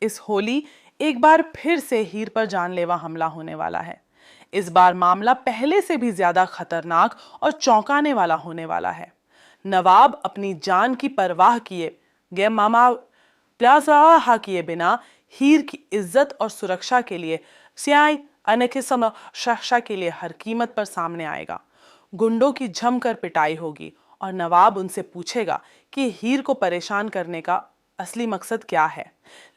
इस होली एक बार फिर से हीर पर जानलेवा हमला होने वाला है। इस बार मामला पहले से भी ज्यादा खतरनाक और चौंकाने वाला होने वाला है। नवाब अपनी जान की परवाह किए गए मामा प्यासा किए बिना हीर की इज्जत और सुरक्षा के लिए सियाई सुरक्षा के लिए हर कीमत पर सामने आएगा। गुंडों की जमकर पिटाई होगी और नवाब उनसे पूछेगा कि हीर को परेशान करने का असली मकसद क्या है।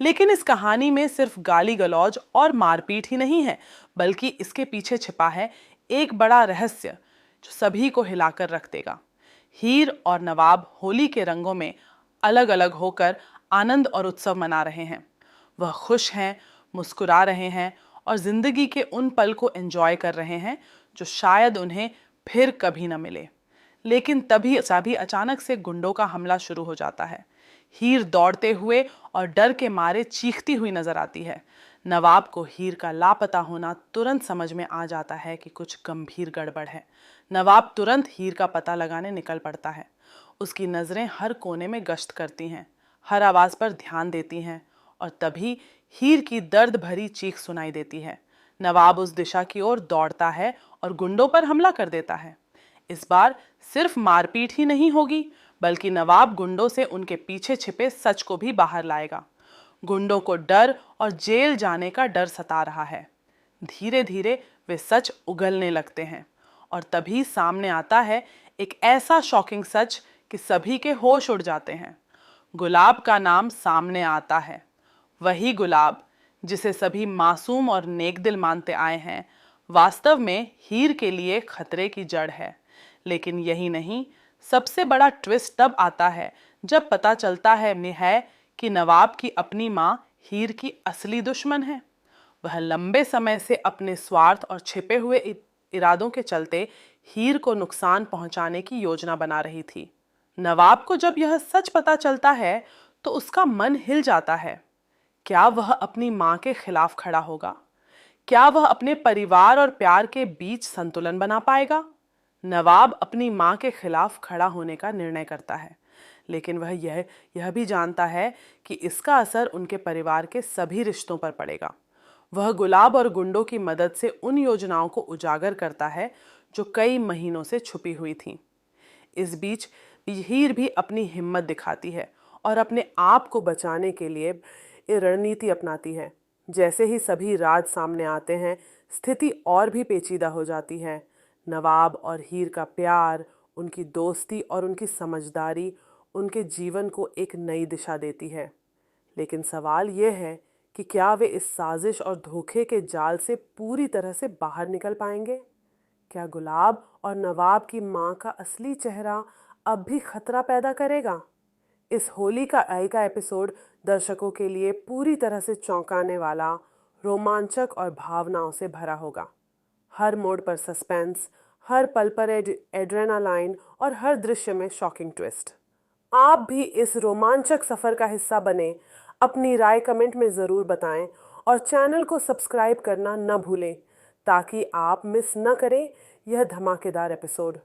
लेकिन इस कहानी में सिर्फ गाली गलौज और मारपीट ही नहीं है, बल्कि इसके पीछे छिपा है एक बड़ा रहस्य जो सभी को हिलाकर रख देगा। हीर और नवाब होली के रंगों में अलग अलग होकर आनंद और उत्सव मना रहे हैं। वह खुश हैं, मुस्कुरा रहे हैं और जिंदगी के उन पल को एंजॉय कर रहे हैं जो शायद उन्हें फिर कभी न मिले। लेकिन तभी अचानक से गुंडों का हमला शुरू हो जाता है। हीर दौड़ते हुए और डर के मारे चीखती हुई नजर आती है। नवाब को हीर का लापता होना तुरंत समझ में आ जाता है कि कुछ गंभीर गड़बड़ है। नवाब तुरंत हीर का पता लगाने निकल पड़ता है। उसकी नजरें हर कोने में गश्त करती हैं, हर आवाज पर ध्यान देती हैं और तभी हीर की दर्द भरी चीख सुनाई देती है। नवाब उस दिशा की ओर दौड़ता है और गुंडों पर हमला कर देता है। इस बार सिर्फ मारपीट ही नहीं होगी, बल्कि नवाब गुंडों से उनके पीछे छिपे सच को भी बाहर लाएगा। गुंडों को डर और जेल जाने का डर सता रहा है। धीरे धीरे वे सच उगलने लगते हैं और तभी सामने आता है एक ऐसा शॉकिंग सच कि सभी के होश उड़ जाते हैं। गुलाब का नाम सामने आता है। वही गुलाब जिसे सभी मासूम और नेकदिल मानते आए हैं, वास्तव में हीर के लिए खतरे की जड़ है। लेकिन यही नहीं, सबसे बड़ा ट्विस्ट तब आता है जब पता चलता है कि नवाब की अपनी मां हीर की असली दुश्मन है। वह लंबे समय से अपने स्वार्थ और छिपे हुए इरादों के चलते हीर को नुकसान पहुंचाने की योजना बना रही थी। नवाब को जब यह सच पता चलता है तो उसका मन हिल जाता है। क्या वह अपनी मां के खिलाफ खड़ा होगा? क्या वह अपने परिवार और प्यार के बीच संतुलन बना पाएगा? नवाब अपनी मां के खिलाफ खड़ा होने का निर्णय करता है, लेकिन वह यह भी जानता है कि इसका असर उनके परिवार के सभी रिश्तों पर पड़ेगा। वह गुलाब और गुंडों की मदद से उन योजनाओं को उजागर करता है जो कई महीनों से छुपी हुई थीं। इस बीच हीर भी अपनी हिम्मत दिखाती है और अपने आप को बचाने के लिए रणनीति अपनाती है। जैसे ही सभी राज सामने आते हैं, स्थिति और भी पेचीदा हो जाती है। नवाब और हीर का प्यार, उनकी दोस्ती और उनकी समझदारी उनके जीवन को एक नई दिशा देती है। लेकिन सवाल यह है कि क्या वे इस साजिश और धोखे के जाल से पूरी तरह से बाहर निकल पाएंगे? क्या गुलाब और नवाब की मां का असली चेहरा अब भी खतरा पैदा करेगा? इस होली का का एपिसोड दर्शकों के लिए पूरी तरह से चौंकाने वाला, रोमांचक और भावनाओं से भरा होगा। हर मोड़ पर सस्पेंस, हर पल पर एड्रेनालाइन और हर दृश्य में शॉकिंग ट्विस्ट। आप भी इस रोमांचक सफर का हिस्सा बने। अपनी राय कमेंट में ज़रूर बताएं और चैनल को सब्सक्राइब करना न भूलें ताकि आप मिस न करें यह धमाकेदार एपिसोड।